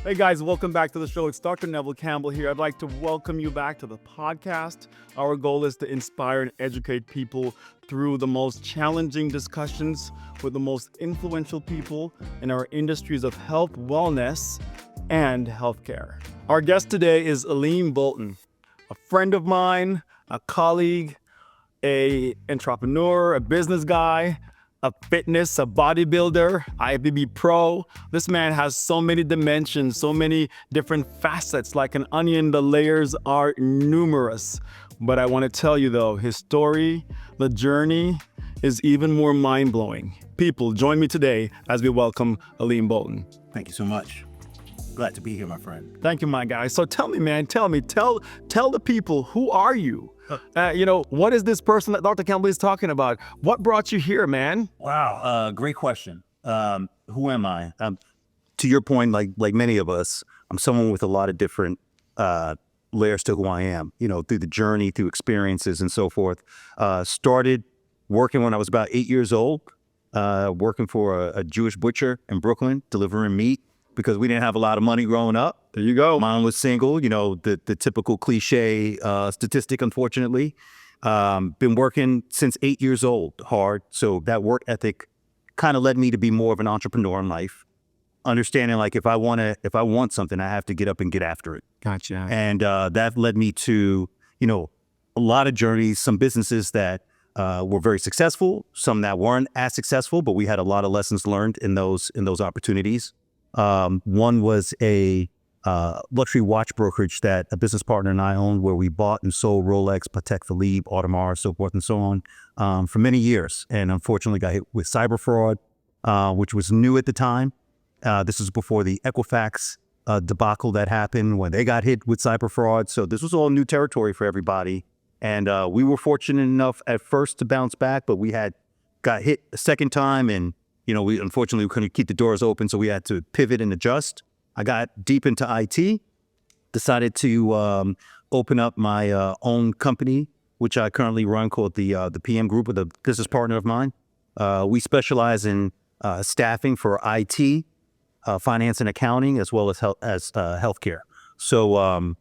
Hey guys, welcome back to the show. It's Dr. Neville Campbell here. I'd like to welcome you back to the podcast. Our goal is to inspire and educate people through the most challenging discussions with the most influential people in our industries of health, wellness, and healthcare. Our guest today is Alim Bolton, a friend of mine, a colleague, an entrepreneur, a business guy, a bodybuilder, IFBB pro. This man has so many dimensions, so many different facets. Like an onion, the layers are numerous. But I want to tell you though, his story, the journey is even more mind-blowing. People, join me today as we welcome Alim Bolton. Thank you so much. Glad to be here, my friend. Thank you, my guy. So tell me, man, tell the people, who are you? What is this person that Dr. Campbell is talking about? What brought you here, man? Wow, great question. Who am I? To your point, like many of us, I'm someone with a lot of different layers to who I am, through the journey, through experiences and so forth. Started working when I was about 8 years old, working for a Jewish butcher in Brooklyn, delivering meat because we didn't have a lot of money growing up. There you go. Mom was single, the typical cliche statistic, unfortunately. Been working since 8 years old, hard. So that work ethic kind of led me to be more of an entrepreneur in life. Understanding like if I want something, I have to get up and get after it. Gotcha. And that led me to, a lot of journeys, some businesses that were very successful, some that weren't as successful, but we had a lot of lessons learned in those opportunities. One was a luxury watch brokerage that a business partner and I owned, where we bought and sold Rolex, Patek Philippe, Audemars, so forth and so on, for many years. And unfortunately got hit with cyber fraud, which was new at the time. This was before the Equifax debacle that happened when they got hit with cyber fraud. So this was all new territory for everybody. And we were fortunate enough at first to bounce back, but we got hit a second time, and we unfortunately couldn't keep the doors open, so we had to pivot and adjust. I got deep into IT, decided to open up my own company, which I currently run, called the PM Group, with a business partner of mine. We specialize in staffing for IT, finance and accounting, as well as healthcare. So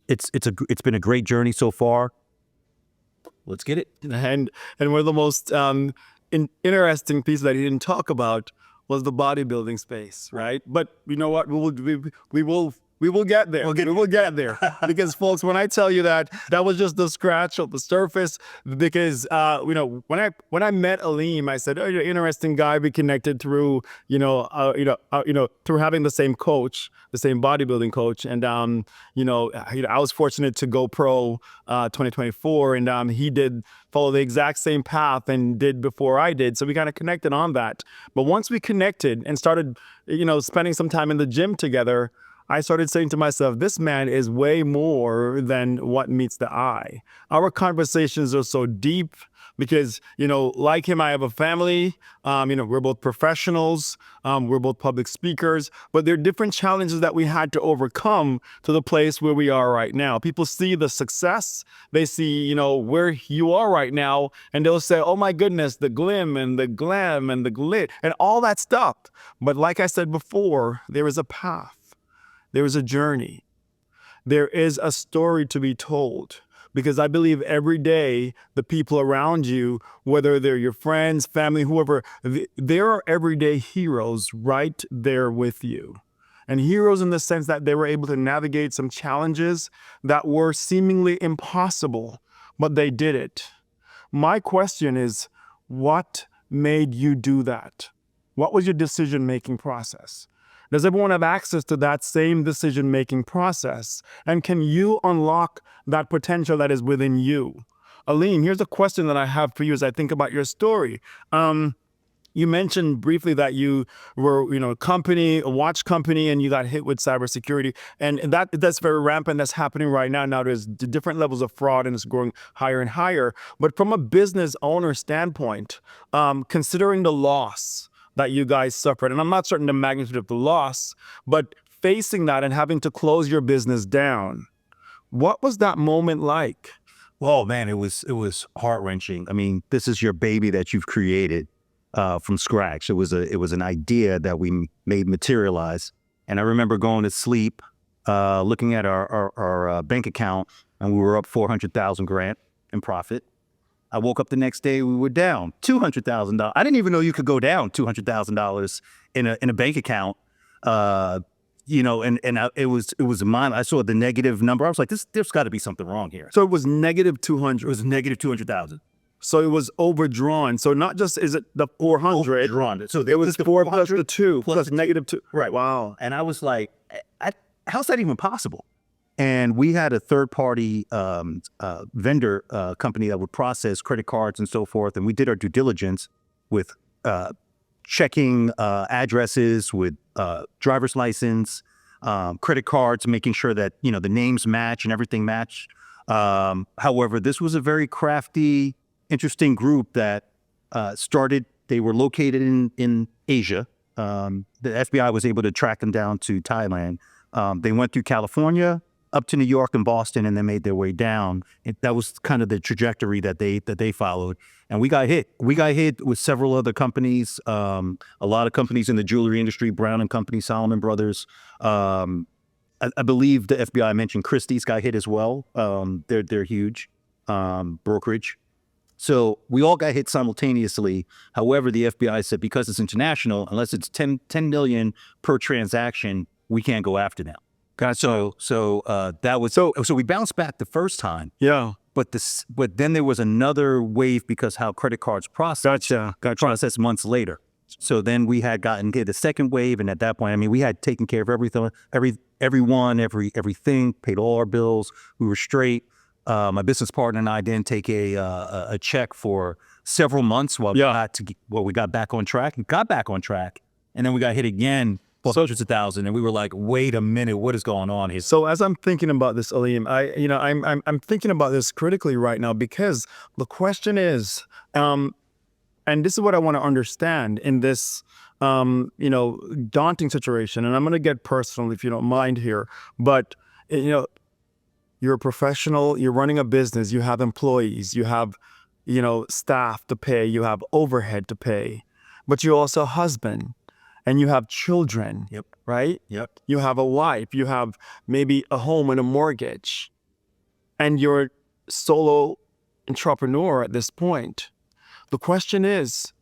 it's been a great journey so far. Let's get it. And one of the most interesting piece that he didn't talk about was the bodybuilding space, right? But you know what? We will get there. We will get there. Because folks, when I tell you that was just the scratch of the surface. Because when I met Alim, I said, "Oh, you're an interesting guy. We connected through through having the same coach, the same bodybuilding coach." And I was fortunate to go pro 2024, and he did follow the exact same path and did before I did. So we kind of connected on that. But once we connected and started, spending some time in the gym together, I started saying to myself, this man is way more than what meets the eye. Our conversations are so deep because, like him, I have a family. We're both professionals. We're both public speakers. But there are different challenges that we had to overcome to the place where we are right now. People see the success. They see, where you are right now. And they'll say, oh, my goodness, the glim and the glam and the glit and all that stuff. But like I said before, there is a path. There is a journey. There is a story to be told, because I believe every day the people around you, whether they're your friends, family, whoever, there are everyday heroes right there with you. And heroes in the sense that they were able to navigate some challenges that were seemingly impossible, but they did it. My question is, what made you do that? What was your decision-making process? Does everyone have access to that same decision-making process? And can you unlock that potential that is within you? Alim, here's a question that I have for you as I think about your story. You mentioned briefly that you were, a watch company, and you got hit with cybersecurity. And that's very rampant. That's happening right now. Now there's different levels of fraud, and it's growing higher and higher. But from a business owner standpoint, considering the loss that you guys suffered, and I'm not certain the magnitude of the loss, but facing that and having to close your business down, what was that moment like? Well, man, it was heart-wrenching. I mean, this is your baby that you've created from scratch. It was an idea that we made materialize. And I remember going to sleep, looking at our bank account, and we were up 400,000 grand in profit. I woke up the next day, we were down $200,000. I didn't even know you could go down $200,000 in a bank account. It was mine. I saw the negative number. I was like, there's got to be something wrong here. So it was negative 200. It was negative 200,000. So it was overdrawn. So not just is it the 400. Overdrawn. So It was the 4 plus the 2 plus the negative 2. Right. Wow. And I was like, how's that even possible? And we had a third-party vendor company that would process credit cards and so forth. And we did our due diligence with checking addresses, with driver's license, credit cards, making sure that, the names match and everything matched. However, this was a very crafty, interesting group that started. They were located in Asia. The FBI was able to track them down to Thailand. They went through California, up to New York and Boston, and then made their way down. That was kind of the trajectory that they followed. And we got hit. We got hit with several other companies, a lot of companies in the jewelry industry, Brown and Company, Solomon Brothers. I believe the FBI mentioned Christie's got hit as well. They're huge brokerage. So we all got hit simultaneously. However, the FBI said because it's international, unless it's 10 million per transaction, we can't go after them. Gotcha. So we bounced back the first time. Yeah. But then there was another wave because how credit cards processed. Gotcha. Processed months later. So then we had gotten hit the second wave, and at that point, we had taken care of everything, everything, paid all our bills. We were straight. My business partner and I didn't take a check for several months while we got back on track. Got back on track, and then we got hit again. Hundreds of thousands, and we were like, "Wait a minute, what is going on here?" So as I'm thinking about this, Alim, I'm thinking about this critically right now because the question is, and this is what I want to understand in this, daunting situation. And I'm going to get personal if you don't mind here, but you're a professional, you're running a business, you have employees, you have, staff to pay, you have overhead to pay, but you're also a husband. And you have children, Yep. Right? Yep. You have a wife, you have maybe a home and a mortgage, and you're a solo entrepreneur at this point. The question is,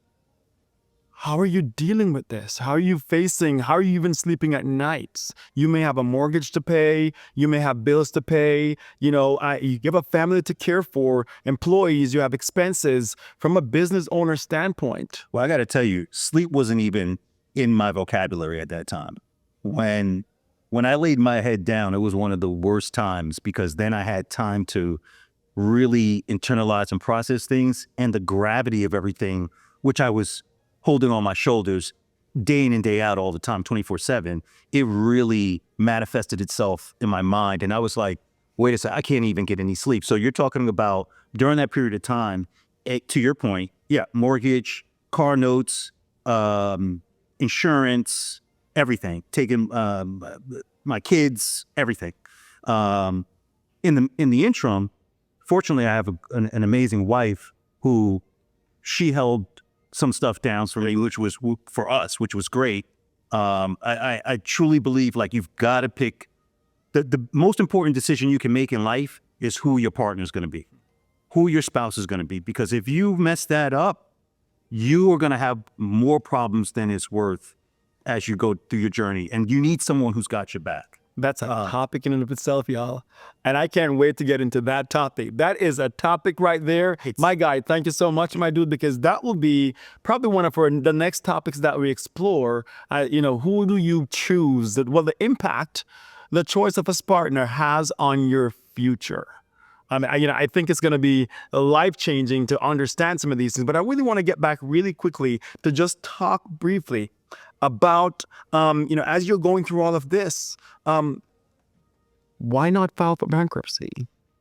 how are you dealing with this? How are you even sleeping at nights? You may have a mortgage to pay, you may have bills to pay, you have a family to care for, employees, you have expenses from a business owner standpoint. Well, I got to tell you, sleep wasn't even in my vocabulary at that time. When I laid my head down, it was one of the worst times because then I had time to really internalize and process things, and the gravity of everything, which I was holding on my shoulders day in and day out all the time, 24/7, it really manifested itself in my mind. And I was like, wait a second, I can't even get any sleep. So you're talking about during that period of time, to your point, mortgage, car notes, insurance, everything, taking my kids, everything. In the interim, fortunately, I have an amazing wife who she held some stuff down for me, which was great. I truly believe like you've got to pick the most important decision you can make in life is who your partner is going to be, who your spouse is going to be, because if you mess that up, you are going to have more problems than it's worth as you go through your journey. And you need someone who's got your back. That's a topic in and of itself, y'all. And I can't wait to get into that topic. That is a topic right there. My guy, thank you so much, my dude, because that will be probably one of the next topics that we explore. Who do you choose? The impact the choice of a partner has on your future. I think it's going to be life-changing to understand some of these things, but I really want to get back really quickly to just talk briefly about, as you're going through all of this, why not file for bankruptcy?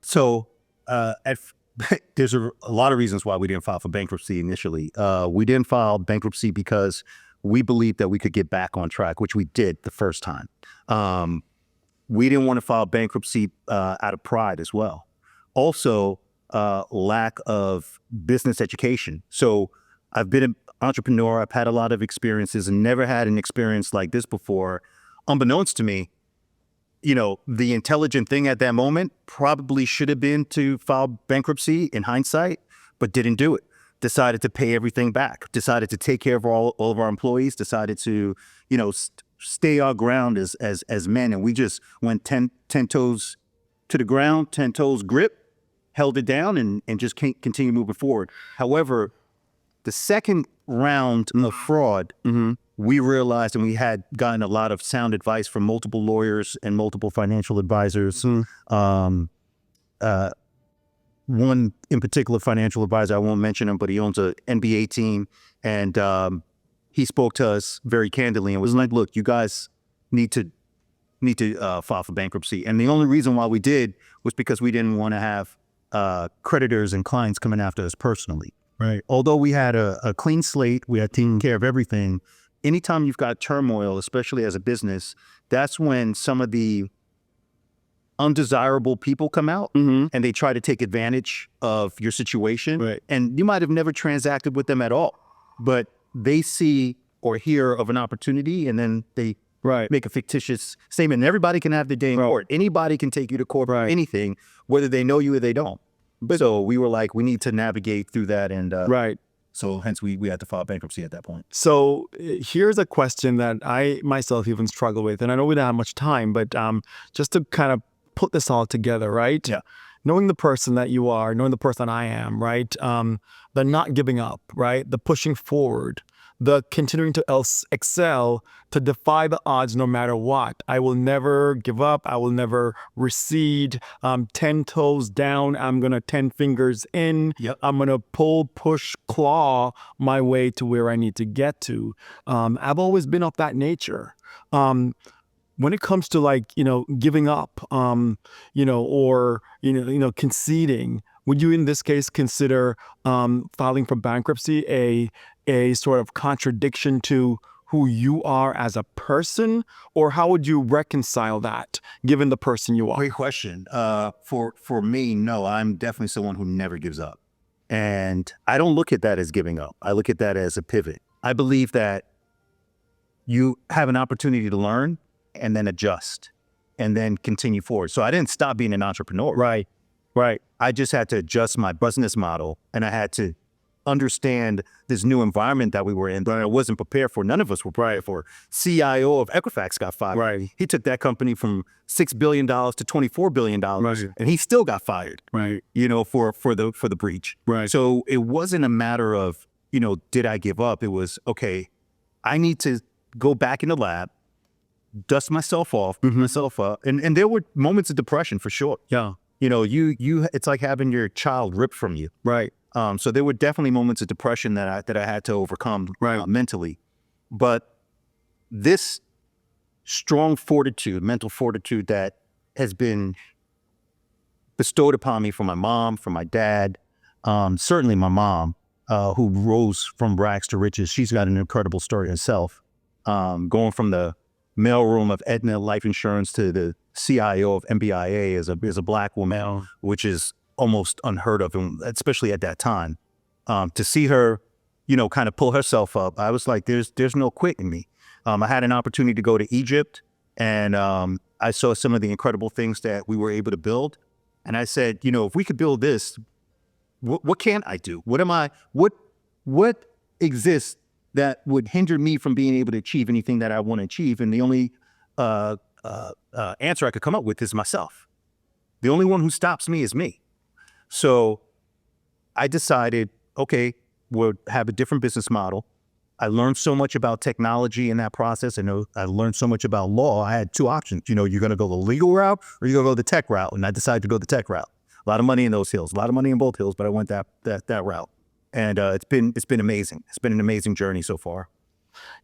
So there's a lot of reasons why we didn't file for bankruptcy initially. We didn't file bankruptcy because we believed that we could get back on track, which we did the first time. We didn't want to file bankruptcy out of pride as well. Also, lack of business education. So I've been an entrepreneur. I've had a lot of experiences and never had an experience like this before unbeknownst to me, the intelligent thing at that moment probably should have been to file bankruptcy in hindsight, but didn't do it. Decided to pay everything back, decided to take care of all of our employees, decided to, stay our ground as men. And we just went 10 toes to the ground, 10 toes grip, held it down and just can't continue moving forward. However, the second round of fraud, we realized, and we had gotten a lot of sound advice from multiple lawyers and multiple financial advisors. One in particular financial advisor, I won't mention him, but he owns an NBA team. And he spoke to us very candidly and was like, look, you guys need to file for bankruptcy. And the only reason why we did was because we didn't want to have creditors and clients coming after us personally. Right. Although we had a clean slate, we had taken care of everything. Anytime you've got turmoil, especially as a business, that's when some of the undesirable people come out and they try to take advantage of your situation. Right. And you might have never transacted with them at all, but they see or hear of an opportunity and then they make a fictitious statement. And everybody can have their day in court. Anybody can take you to court for anything, whether they know you or they don't. So we were like, we need to navigate through that. And so hence we had to file bankruptcy at that point. So here's a question that I myself even struggle with. And I know we don't have much time, but just to kind of put this all together, right? Yeah. Knowing the person that you are, knowing the person I am, right? The not giving up, right? The pushing forward, the continuing to excel, to defy the odds no matter what. I will never give up. I will never recede. 10 toes down. I'm going to 10 fingers in. Yep. I'm going to pull, push, claw my way to where I need to get to. I've always been of that nature. When it comes to giving up, or conceding, would you in this case consider filing for bankruptcy a sort of contradiction to who you are as a person, or how would you reconcile that given the person you are? Great question. For me, no, I'm definitely someone who never gives up. And I don't look at that as giving up. I look at that as a pivot. I believe that you have an opportunity to learn and then adjust and then continue forward. So I didn't stop being an entrepreneur. Right. I just had to adjust my business model and I had to understand this new environment that we were in that I wasn't prepared for. None of us were prepared for. CIO of Equifax got fired. Right. He took that company from $6 billion to $24 billion and he still got fired, Right. For the breach. Right. So it wasn't a matter of, did I give up? It was, okay, I need to go back in the lab, dust myself off, pick myself up. And there were moments of depression for sure. Yeah. It's like having your child ripped from you. Right. So there were definitely moments of depression that I had to overcome mentally. But this strong fortitude, mental fortitude that has been bestowed upon me from my mom, from my dad, certainly my mom, who rose from rags to riches. She's got an incredible story herself. Going from the mailroom of Aetna Life Insurance to the CIO of MBIA as a black woman, which is almost unheard of, and especially at that time. To see her, kind of pull herself up, I was like, there's no quitting me. I had an opportunity to go to Egypt, and I saw some of the incredible things that we were able to build. And I said, if we could build this, what can I do? What exists that would hinder me from being able to achieve anything that I want to achieve? And the only answer I could come up with is myself. The only one who stops me is me. So I decided, okay, we'll have a different business model. I learned so much about technology in that process. I learned so much about law. I had two options. You're going to go the legal route or you're going to go the tech route. And I decided to go the tech route. A lot of money in those hills, a lot of money in both hills, but I went that route. And it's been amazing. It's been an amazing journey so far.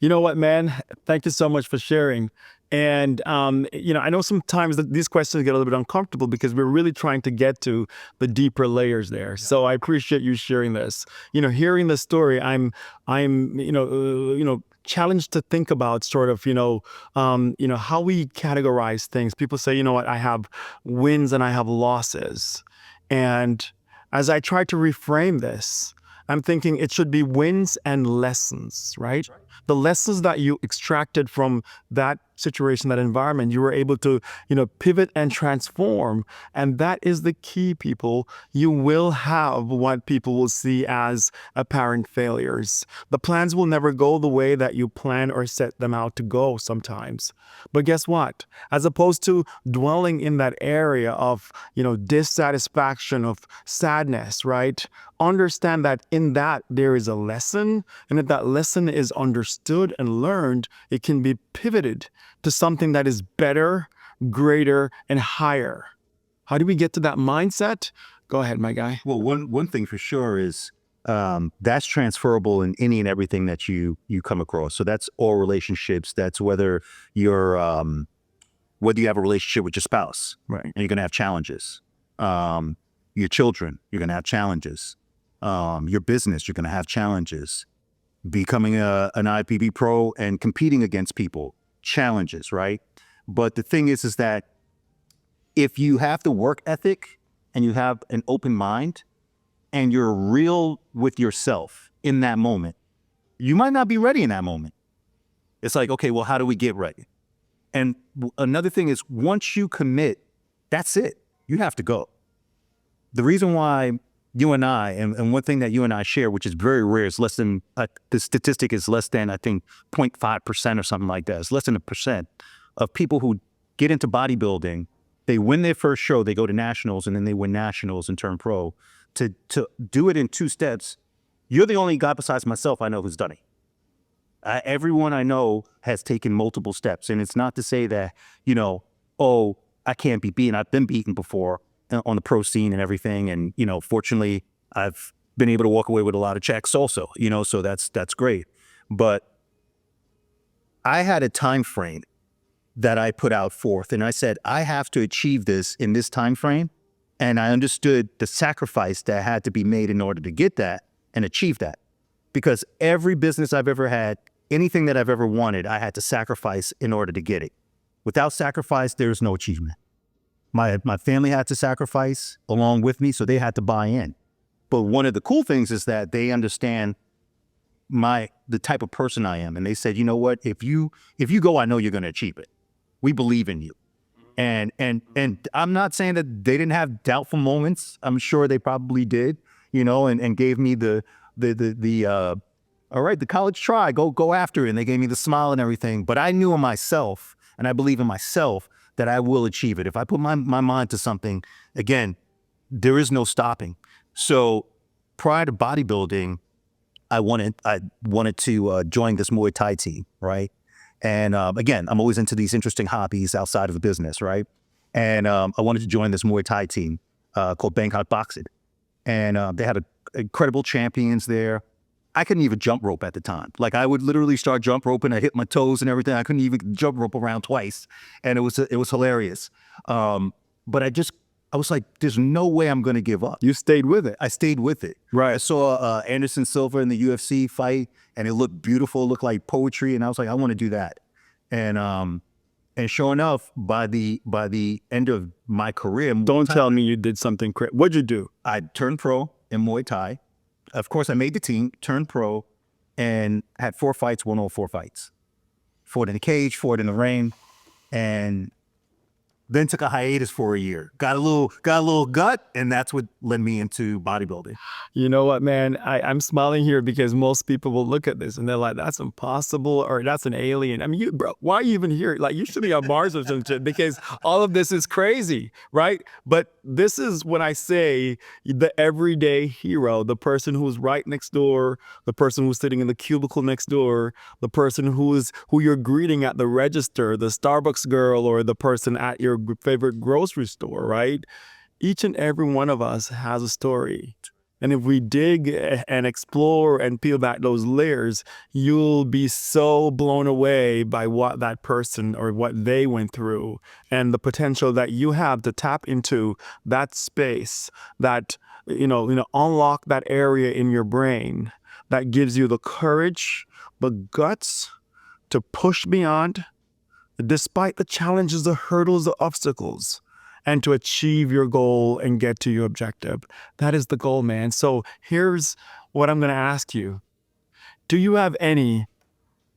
You know what, man? Thank you so much for sharing. And, I know sometimes that these questions get a little bit uncomfortable because we're really trying to get to the deeper layers there. Yeah. So I appreciate you sharing this. Hearing the story, I'm challenged to think about sort of, how we categorize things. People say, I have wins and I have losses. And as I try to reframe this, I'm thinking it should be wins and lessons, right? The lessons that you extracted from that situation, that environment, you were able to, pivot and transform. And that is the key, people. You will have what people will see as apparent failures. The plans will never go the way that you plan or set them out to go sometimes. But guess what? As opposed to dwelling in that area of, dissatisfaction, of sadness, right? Understand that in that there is a lesson, and if that lesson is understood and learned, it can be pivoted to something that is better, greater, and higher. How do we get to that mindset? Go ahead, my guy. Well, one thing for sure is that's transferable in any and everything that you come across. So that's all relationships. That's whether whether you have a relationship with your spouse, Right, and you're going to have challenges. Your children, you're going to have challenges. Your business, you're going to have challenges. Becoming an IPB pro and competing against people, challenges, right? But the thing is that if you have the work ethic and you have an open mind and you're real with yourself in that moment, you might not be ready in that moment. It's like, okay, well, how do we get ready? And another thing is, once you commit, that's it. You have to go. The reason why you and I, and one thing that you and I share, which is very rare, is less than, the statistic is less than, I think, 0.5% or something like that. It's less than 1% of people who get into bodybuilding. They win their first show, they go to nationals, and then they win nationals and turn pro. To do it in 2 steps, you're the only guy besides myself I know who's done it. Everyone I know has taken multiple steps. And it's not to say that, oh, I can't be beaten. I've been beaten before on the pro scene and everything. And, fortunately, I've been able to walk away with a lot of checks also, so that's great. But I had a time frame that I put out forth, and I said, I have to achieve this in this time frame. And I understood the sacrifice that had to be made in order to get that and achieve that. Because every business I've ever had, anything that I've ever wanted, I had to sacrifice in order to get it. Without sacrifice, there's no achievement. My family had to sacrifice along with me, so they had to buy in. But one of the cool things is that they understand the type of person I am. And they said, you know what, if you go, I know you're going to achieve it. We believe in you. And I'm not saying that they didn't have doubtful moments. I'm sure they probably did, and gave me the all right, the college try, go after it. And they gave me the smile and everything. But I knew in myself, and I believe in myself, that I will achieve it. If I put my mind to something, again, there is no stopping. So prior to bodybuilding, I wanted to join this Muay Thai team, right? And again, I'm always into these interesting hobbies outside of the business, right? And I wanted to join this Muay Thai team called Bangkok Boxing. And they had incredible champions there. I couldn't even jump rope at the time. Like, I would literally start jump roping. I hit my toes and everything. I couldn't even jump rope around twice. And it was hilarious. But I was like, there's no way I'm going to give up. You stayed with it. I stayed with it. Right. I saw Anderson Silva in the UFC fight, and it looked beautiful. It looked like poetry. And I was like, I want to do that. And sure enough, by the end of my career, Don't tell me you did something crazy. What'd you do? I turned pro in Muay Thai. Of course, I made the team, turned pro, and had 4 fights, won all 4 fights. Fought in the cage, fought in the ring, and then took a hiatus for a year. Got a little gut, and that's what led me into bodybuilding. You know what, man? I'm smiling here because most people will look at this and they're like, that's impossible, or that's an alien. I mean, bro, why are you even here? Like, you should be on Mars or some shit, because all of this is crazy, right? But this is when I say the everyday hero, the person who's right next door, the person who's sitting in the cubicle next door, the person who you're greeting at the register, the Starbucks girl, or the person at your favorite grocery store, right? Each and every one of us has a story. And if we dig and explore and peel back those layers, you'll be so blown away by what that person or what they went through, and the potential that you have to tap into that space, that, unlock that area in your brain that gives you the courage, the guts to push beyond, despite the challenges, the hurdles, the obstacles, and to achieve your goal and get to your objective. That is the goal, man. So here's what I'm going to ask you. Do you have any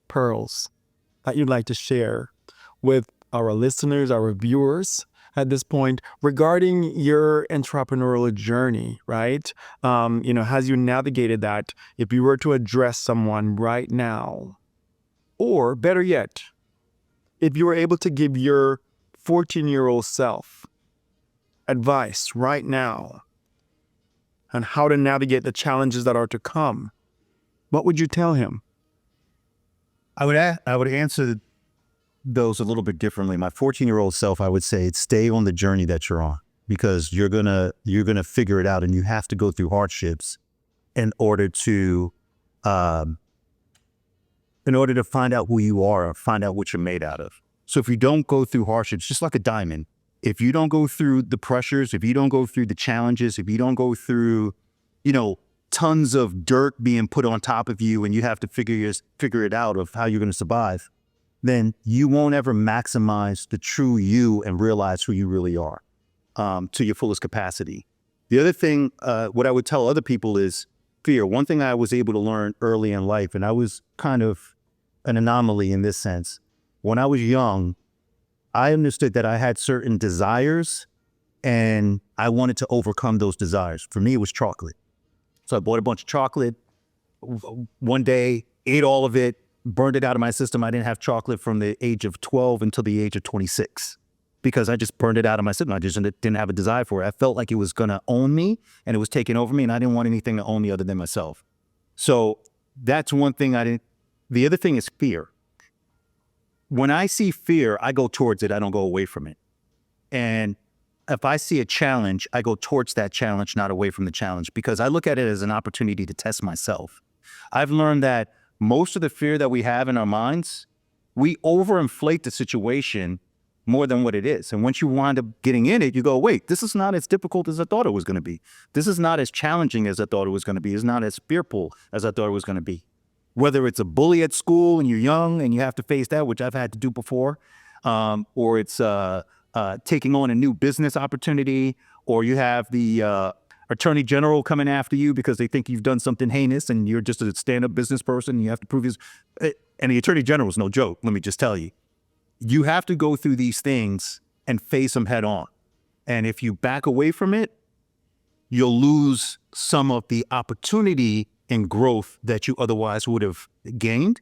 pearls that you'd like to share with our listeners, our viewers at this point regarding your entrepreneurial journey, right? As you navigated that, if you were to address someone right now, or better yet, if you were able to give your 14-year-old self advice right now on how to navigate the challenges that are to come, what would you tell him? I would answer those a little bit differently. My 14-year-old self, I would say, stay on the journey that you're on, because you're gonna figure it out, and you have to go through hardships in order to find out who you are or find out what you're made out of. So if you don't go through hardships, just like a diamond, if you don't go through the pressures, if you don't go through the challenges, if you don't go through, tons of dirt being put on top of you, and you have to figure it out of how you're going to survive, then you won't ever maximize the true you and realize who you really are to your fullest capacity. The other thing, what I would tell other people is fear. One thing I was able to learn early in life, and I was kind of an anomaly in this sense. When I was young, I understood that I had certain desires and I wanted to overcome those desires. For me, it was chocolate. So I bought a bunch of chocolate. One day, ate all of it, burned it out of my system. I didn't have chocolate from the age of 12 until the age of 26 because I just burned it out of my system. I just didn't have a desire for it. I felt like it was going to own me and it was taking over me, and I didn't want anything to own me other than myself. So that's one thing I didn't. The other thing is fear. When I see fear, I go towards it. I don't go away from it. And if I see a challenge, I go towards that challenge, not away from the challenge, because I look at it as an opportunity to test myself. I've learned that most of the fear that we have in our minds, we overinflate the situation more than what it is. And once you wind up getting in it, you go, wait, this is not as difficult as I thought it was going to be. This is not as challenging as I thought it was going to be. It's not as fearful as I thought it was going to be. Whether it's a bully at school and you're young and you have to face that, which I've had to do before, or it's taking on a new business opportunity, or you have the attorney general coming after you because they think you've done something heinous and you're just a stand-up business person and you have to prove and the attorney general is no joke, let me just tell you. You have to go through these things and face them head on. And if you back away from it, you'll lose some of the opportunity and growth that you otherwise would have gained.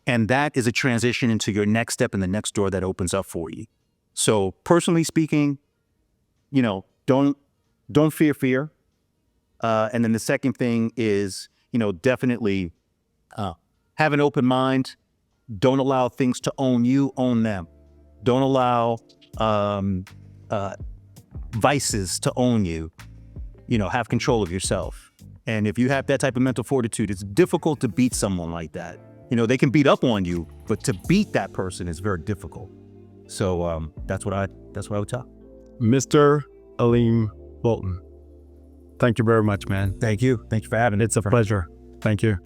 And that is a transition into your next step and the next door that opens up for you. So personally speaking, don't fear. And then the second thing is, definitely have an open mind. Don't allow things to own you, own them. Don't allow vices to own you. Have control of yourself. And if you have that type of mental fortitude, it's difficult to beat someone like that. They can beat up on you, but to beat that person is very difficult. So that's what I would tell. Mr. Alim Bolton, thank you very much, man. Thank you. Thank you for having me. It's a pleasure. Thank you.